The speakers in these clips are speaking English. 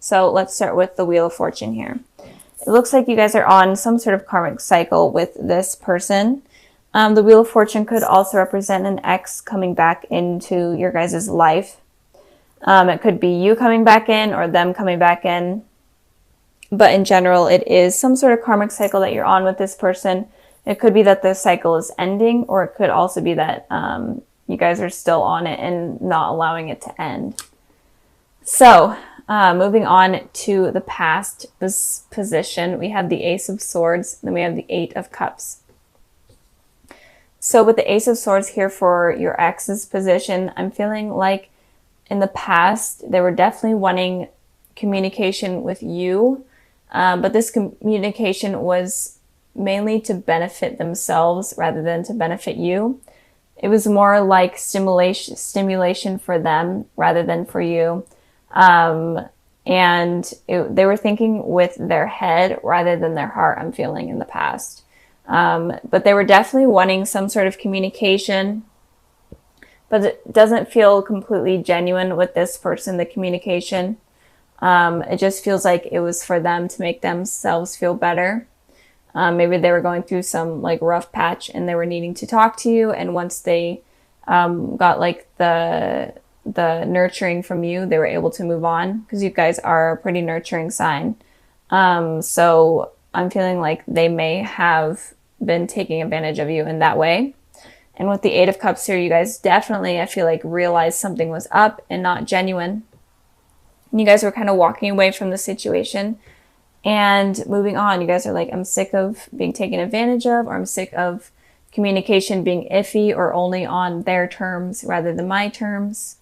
So let's start with the Wheel of Fortune here. It looks like you guys are on some sort of karmic cycle with this person. The Wheel of Fortune could also represent an ex coming back into your guys' life. It could be you coming back in or them coming back in. But in general, it is some sort of karmic cycle that you're on with this person. It could be that the cycle is ending, or it could also be that you guys are still on it and not allowing it to end. So, moving on to the past position, we have the Ace of Swords, then we have the Eight of Cups. So with the Ace of Swords here for your ex's position, I'm feeling like in the past, they were definitely wanting communication with you, but this communication was mainly to benefit themselves rather than to benefit you. It was more like stimulation for them rather than for you. They were thinking with their head rather than their heart, I'm feeling in the past. But they were definitely wanting some sort of communication, but it doesn't feel completely genuine with this person, the communication. It just feels like it was for them to make themselves feel better. Maybe they were going through some like rough patch and they were needing to talk to you. And once they got like the nurturing from you, they were able to move on because you guys are a pretty nurturing sign. So I'm feeling like they may have been taking advantage of you in that way. And with the Eight of Cups here, you guys definitely, I feel like, realized something was up and not genuine. And you guys were kind of walking away from the situation and moving on. You guys are like, I'm sick of being taken advantage of, or I'm sick of communication being iffy or only on their terms rather than my terms.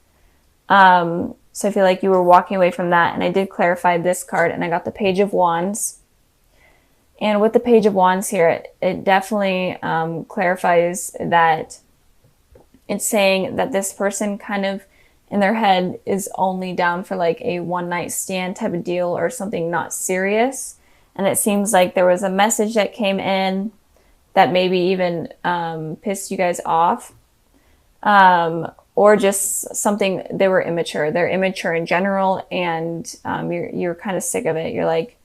So I feel like you were walking away from that. And I did clarify this card and I got the Page of Wands. And with the Page of Wands here, it definitely clarifies that it's saying that this person kind of in their head is only down for like a one-night stand type of deal or something not serious. And it seems like there was a message that came in that maybe even pissed you guys off. Or just something, they were immature. They're immature in general, and you're kind of sick of it. You're like,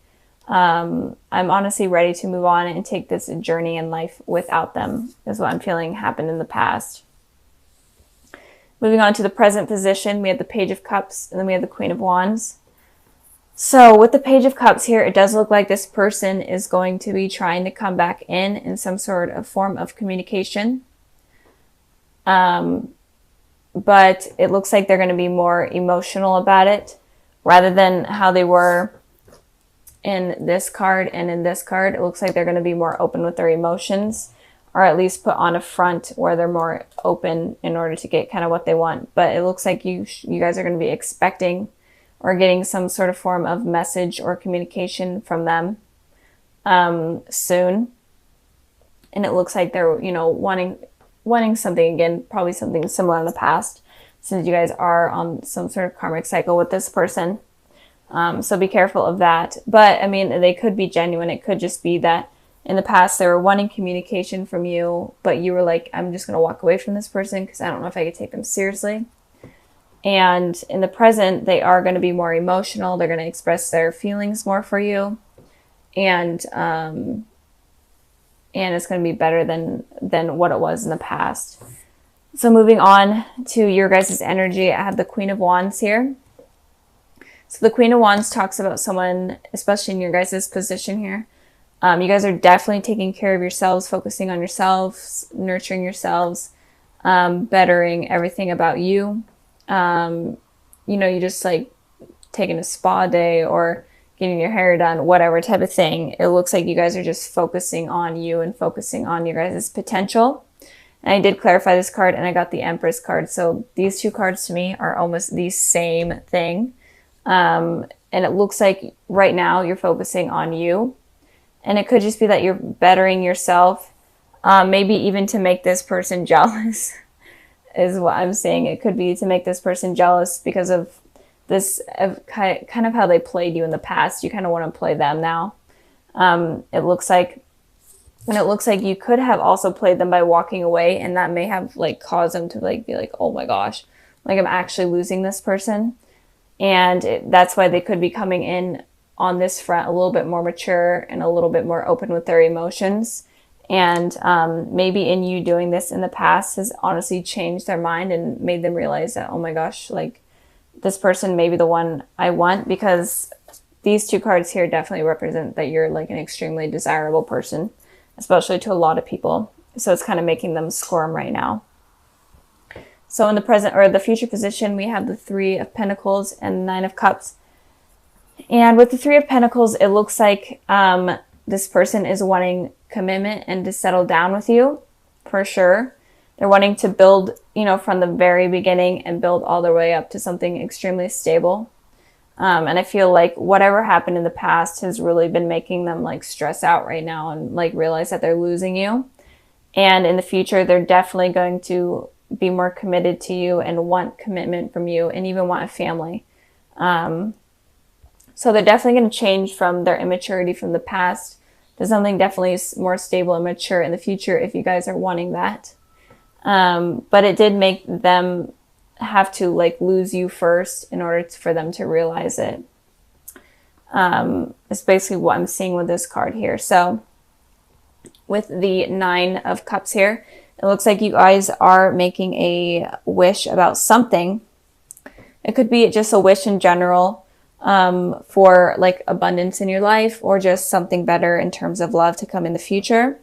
I'm honestly ready to move on and take this journey in life without them, is what I'm feeling happened in the past. Moving on to the present position, we have the Page of Cups, and then we have the Queen of Wands. So with the Page of Cups here, it does look like this person is going to be trying to come back in some sort of form of communication. But it looks like they're going to be more emotional about it rather than how they were in this card and in this card. It looks like they're going to be more open with their emotions, or at least put on a front where they're more open in order to get kind of what they want. But it looks like you guys are going to be expecting or getting some sort of form of message or communication from them soon. And it looks like they're, wanting something again, probably something similar in the past, since you guys are on some sort of karmic cycle with this person. So be careful of that. But I mean, they could be genuine. It could just be that in the past they were wanting communication from you, but you were like, I'm just going to walk away from this person because I don't know if I could take them seriously. And in the present, they are going to be more emotional. They're going to express their feelings more for you. And it's going to be better than what it was in the past. So moving on to your guys' energy, I have the Queen of Wands here. So the Queen of Wands talks about someone, especially in your guys' position here. You guys are definitely taking care of yourselves, focusing on yourselves, nurturing yourselves, bettering everything about you. You just like taking a spa day or getting your hair done, whatever type of thing. It looks like you guys are just focusing on you and focusing on your guys' potential. And I did clarify this card and I got the Empress card. So these two cards to me are almost the same thing. And it looks like right now you're focusing on you. And it could just be that you're bettering yourself, maybe even to make this person jealous is what I'm saying. It could be to make this person jealous because of this kind of how they played you in the past. You kind of want to play them now. It looks like you could have also played them by walking away, and that may have like caused them to like be like, oh my gosh, like I'm actually losing this person. And that's why they could be coming in on this front a little bit more mature and a little bit more open with their emotions. And maybe in you doing this in the past has honestly changed their mind and made them realize that, oh my gosh, like this person may be the one I want, because these two cards here definitely represent that you're like an extremely desirable person, especially to a lot of people. So it's kind of making them squirm right now. So in the present or the future position, we have the Three of Pentacles and the Nine of Cups. And with the Three of Pentacles, it looks like this person is wanting commitment and to settle down with you, for sure. They're wanting to build, you know, from the very beginning and build all the way up to something extremely stable. And I feel like whatever happened in the past has really been making them like stress out right now and like realize that they're losing you. And in the future, they're definitely going to be more committed to you and want commitment from you and even want a family. So they're definitely going to change from their immaturity from the past to something definitely more stable and mature in the future if you guys are wanting that. But it did make them have to like lose you first in order for them to realize it. It's basically what I'm seeing with this card here. So with the Nine of Cups here, it looks like you guys are making a wish about something. It could be just a wish in general, for like abundance in your life, or just something better in terms of love to come in the future.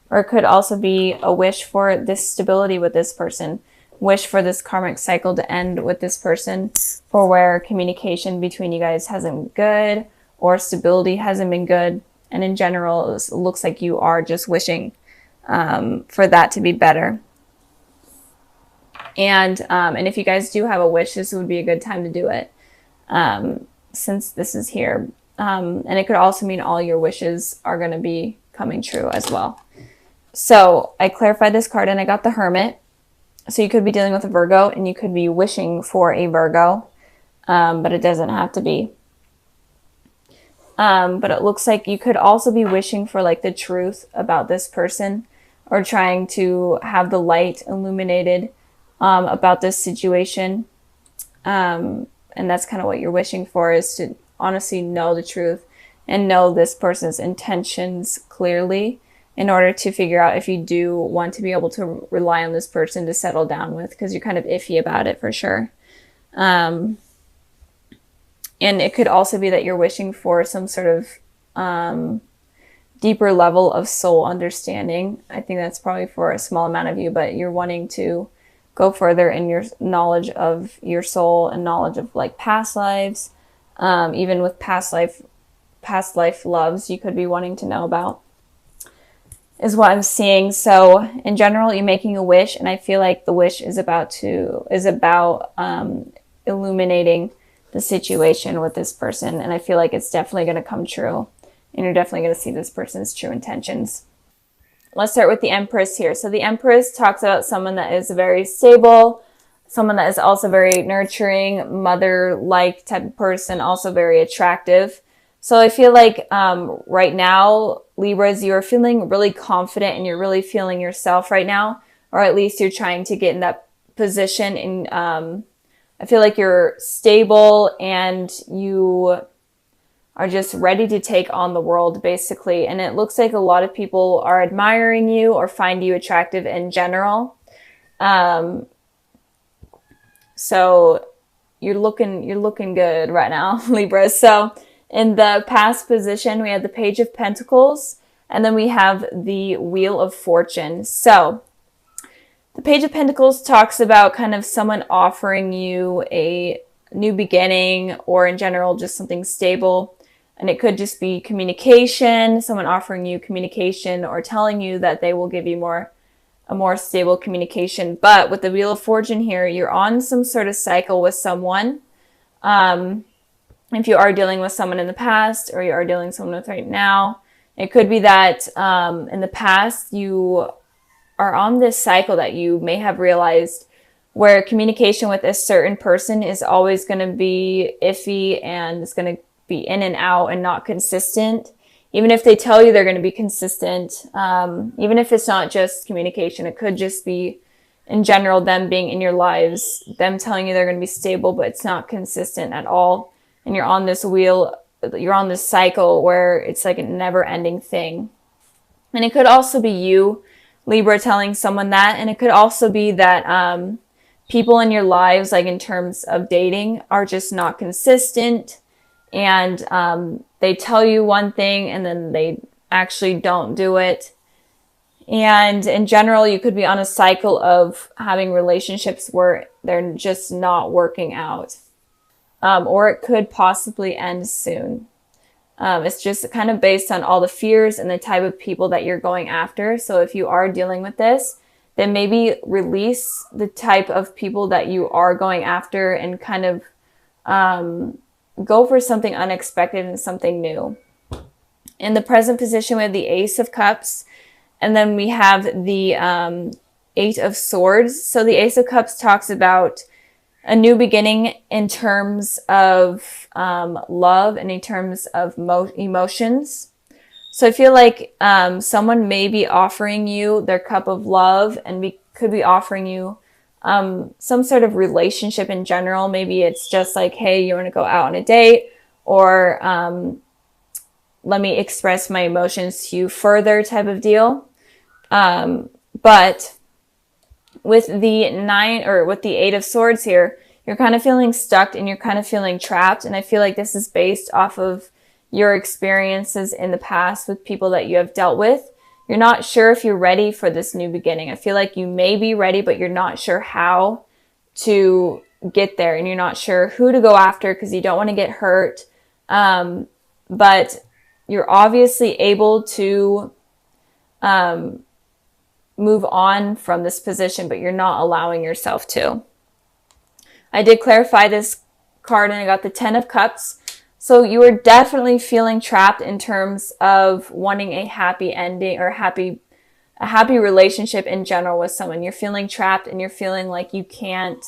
Or it could also be a wish for this stability with this person, wish for this karmic cycle to end with this person, for where communication between you guys hasn't been good or stability hasn't been good. And in general, it looks like you are just wishing for that to be better. And if you guys do have a wish, this would be a good time to do it, since this is here. And it could also mean all your wishes are going to be coming true as well. So I clarified this card and I got the Hermit. So you could be dealing with a Virgo and you could be wishing for a Virgo, but it doesn't have to be. But it looks like you could also be wishing for like the truth about this person, or trying to have the light illuminated about this situation. And that's kind of what you're wishing for, is to honestly know the truth and know this person's intentions clearly in order to figure out if you do want to be able to rely on this person to settle down with, because you're kind of iffy about it for sure. And it could also be that you're wishing for some sort of deeper level of soul understanding. I think that's probably for a small amount of you, but you're wanting to go further in your knowledge of your soul and knowledge of like past lives, even with past life loves you could be wanting to know about, is what I'm seeing. So in general, you're making a wish, and I feel like the wish is about illuminating the situation with this person, and I feel like it's definitely going to come true, and you're definitely going to see this person's true intentions. Let's start with the Empress here. So the Empress talks about someone that is very stable, someone that is also very nurturing, mother-like type of person, also very attractive. So I feel like right now, Libras, you're feeling really confident and you're really feeling yourself right now, or at least you're trying to get in that position. And I feel like you're stable and you are just ready to take on the world, basically. And it looks like a lot of people are admiring you or find you attractive in general. So you're looking good right now, Libra. So in the past position, we have the Page of Pentacles, and then we have the Wheel of Fortune. So the Page of Pentacles talks about kind of someone offering you a new beginning, or in general, just something stable. And it could just be communication, someone offering you communication or telling you that they will give you a more stable communication. But with the Wheel of Fortune here, you're on some sort of cycle with someone. If you are dealing with someone in the past, or you are dealing with someone with right now, it could be that in the past you are on this cycle that you may have realized, where communication with a certain person is always going to be iffy, and it's going to be in and out and not consistent. Even if they tell you they're going to be consistent, even if it's not just communication, it could just be in general, them being in your lives, them telling you they're going to be stable, but it's not consistent at all. And you're on this wheel, you're on this cycle where it's like a never ending thing. And it could also be you, Libra, telling someone that. And it could also be that people in your lives, like in terms of dating, are just not consistent. And they tell you one thing and then they actually don't do it. And in general, you could be on a cycle of having relationships where they're just not working out. Or it could possibly end soon. It's just kind of based on all the fears and the type of people that you're going after. So if you are dealing with this, then maybe release the type of people that you are going after and kind of go for something unexpected and something new. In the present position, we have the Ace of Cups, and then we have the Eight of Swords. So the Ace of Cups talks about a new beginning in terms of love and in terms of emotions. So I feel like someone may be offering you their cup of love and could be offering you some sort of relationship in general. Maybe it's just like, hey, you want to go out on a date, or let me express my emotions to you further type of deal. But with the Eight of Swords here, you're kind of feeling stuck and you're kind of feeling trapped. And I feel like this is based off of your experiences in the past with people that you have dealt with. You're not sure if you're ready for this new beginning. I feel like you may be ready, but you're not sure how to get there. And you're not sure who to go after because you don't want to get hurt. But you're obviously able to move on from this position, but you're not allowing yourself to. I did clarify this card and I got the Ten of Cups. So you are definitely feeling trapped in terms of wanting a happy ending or a happy relationship in general with someone. You're feeling trapped and you're feeling like you can't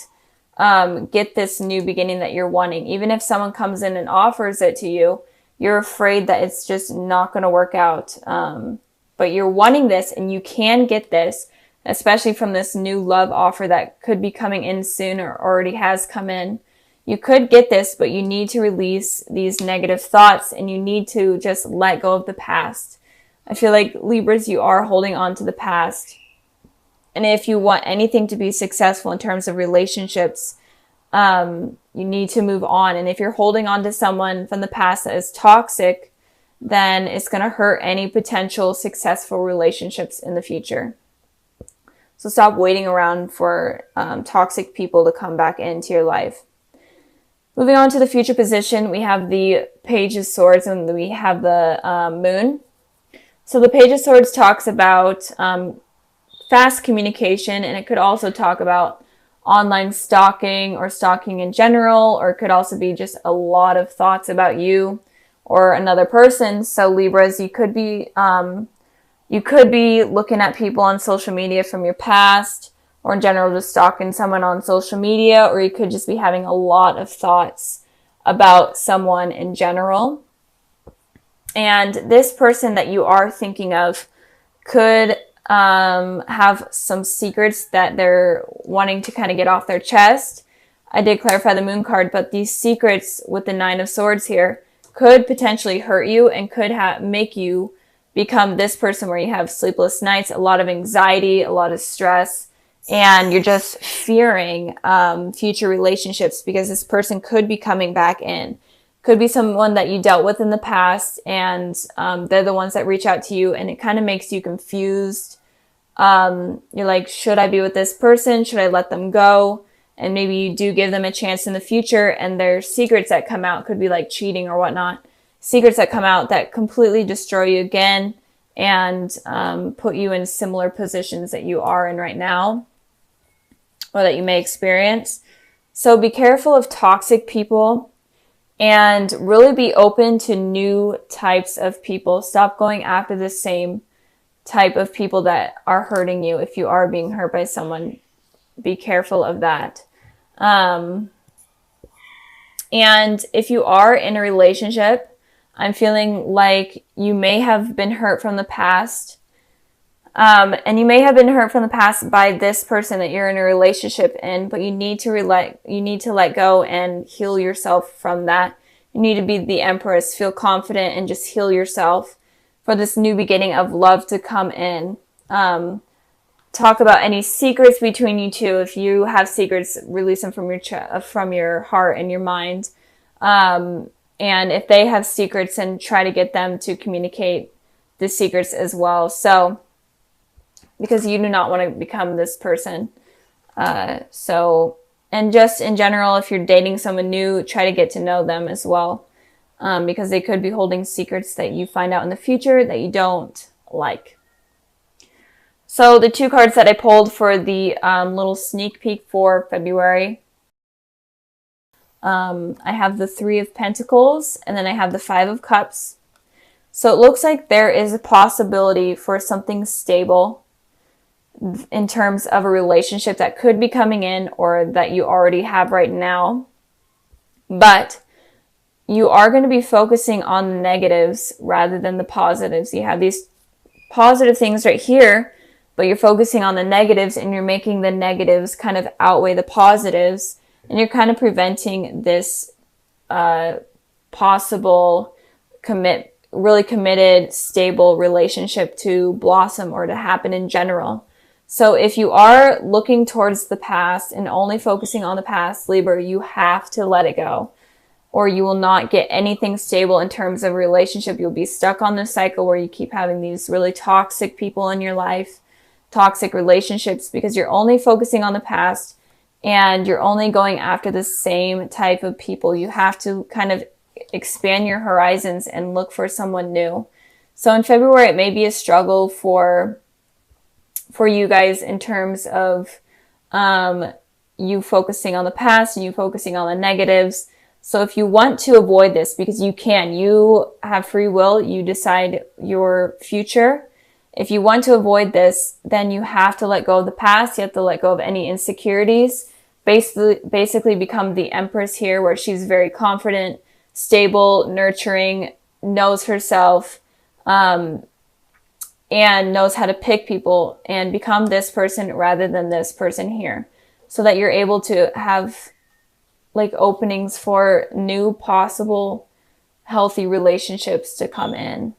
get this new beginning that you're wanting. Even if someone comes in and offers it to you, you're afraid that it's just not going to work out. But you're wanting this and you can get this, especially from this new love offer that could be coming in soon or already has come in. You could get this, but you need to release these negative thoughts and you need to just let go of the past. I feel like Libras, you are holding on to the past. And if you want anything to be successful in terms of relationships, you need to move on. And if you're holding on to someone from the past that is toxic, then it's going to hurt any potential successful relationships in the future. So stop waiting around for toxic people to come back into your life. Moving on to the future position, we have the Page of Swords and we have the Moon. So the Page of Swords talks about fast communication, and it could also talk about online stalking or stalking in general, or it could also be just a lot of thoughts about you or another person. So Libras, you could be looking at people on social media from your past, or in general just stalking someone on social media, or you could just be having a lot of thoughts about someone in general. And this person that you are thinking of could have some secrets that they're wanting to kind of get off their chest. I did clarify the Moon card, but these secrets with the Nine of Swords here could potentially hurt you and could make you become this person where you have sleepless nights, a lot of anxiety, a lot of stress, and you're just fearing future relationships because this person could be coming back in. Could be someone that you dealt with in the past, and they're the ones that reach out to you, and it kind of makes you confused. You're like, should I be with this person? Should I let them go? And maybe you do give them a chance in the future, and there's secrets that come out, could be like cheating or whatnot. Secrets that come out that completely destroy you again and put you in similar positions that you are in right now or that you may experience. So be careful of toxic people and really be open to new types of people. Stop going after the same type of people that are hurting you. If you are being hurt by someone, be careful of that. And if you are in a relationship, I'm feeling like you may have been hurt from the past. And you may have been hurt from the past by this person that you're in a relationship in, but you need to let go and heal yourself from that. You need to be the Empress, feel confident, and just heal yourself for this new beginning of love to come in. Talk about any secrets between you two. If you have secrets, release them from your heart and your mind. And if they have secrets, and try to get them to communicate the secrets as well. So, because you do not want to become this person. And just in general, if you're dating someone new, try to get to know them as well. Because they could be holding secrets that you find out in the future that you don't like. So the 2 cards that I pulled for the little sneak peek for February, I have the 3 of Pentacles, and then I have the 5 of Cups. So it looks like there is a possibility for something stable in terms of a relationship that could be coming in, or that you already have right now. But you are going to be focusing on the negatives rather than the positives. You have these positive things right here, but you're focusing on the negatives, and you're making the negatives kind of outweigh the positives. And you're kind of preventing this possible really committed, stable relationship to blossom or to happen in general. So if you are looking towards the past and only focusing on the past, Libra, you have to let it go, or you will not get anything stable in terms of relationship. You'll be stuck on this cycle where you keep having these really toxic people in your life, toxic relationships, because you're only focusing on the past and you're only going after the same type of people. You have to kind of expand your horizons and look for someone new. So in February, it may be a struggle for you guys in terms of you focusing on the past and you focusing on the negatives. So if you want to avoid this, because you have free will, you decide your future. If you want to avoid this, then you have to let go of the past. You have to let go of any insecurities. Basically become the Empress here, where she's very confident, stable, nurturing, knows herself, and knows how to pick people, and become this person rather than this person here, so that you're able to have like openings for new possible healthy relationships to come in.